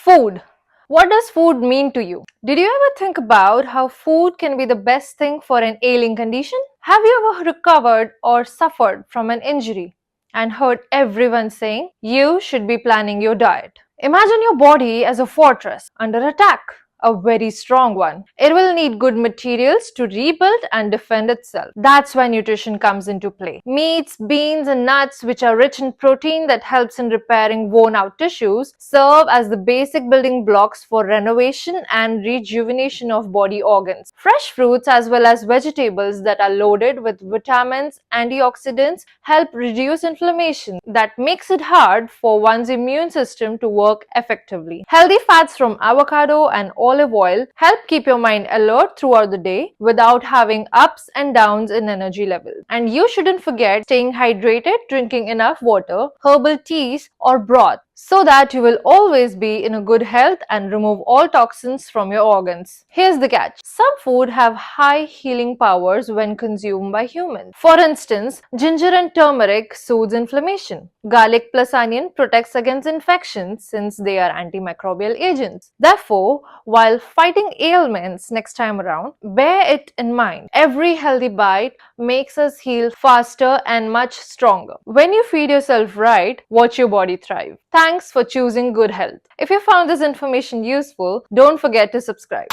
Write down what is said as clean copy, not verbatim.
Food. What does food mean to you? Did you ever think about how food can be the best thing for an ailing condition? Have you ever recovered or suffered from an injury and heard everyone saying you should be planning your diet? Imagine your body as a fortress under attack. A very strong one. It will need good materials to rebuild and defend itself. That's why nutrition comes into play. Meats, beans, and nuts, which are rich in protein that helps in repairing worn out tissues, serve as the basic building blocks for renovation and rejuvenation of body organs. Fresh fruits as well as vegetables that are loaded with vitamins, antioxidants, help reduce inflammation that makes it hard for one's immune system to work effectively. Healthy fats from avocado and olive oil help keep your mind alert throughout the day without having ups and downs in energy levels. And you shouldn't forget staying hydrated, drinking enough water, herbal teas, or broth so that you will always be in a good health and remove all toxins from your organs. Here's the catch. Some food have high healing powers when consumed by humans. For instance, ginger and turmeric soothes inflammation. Garlic plus onion protects against infections since they are antimicrobial agents. Therefore, while fighting ailments next time around, bear it in mind. Every healthy bite makes us heal faster and much stronger. When you feed yourself right, watch your body thrive. Thanks for choosing good health. If you found this information useful, don't forget to subscribe.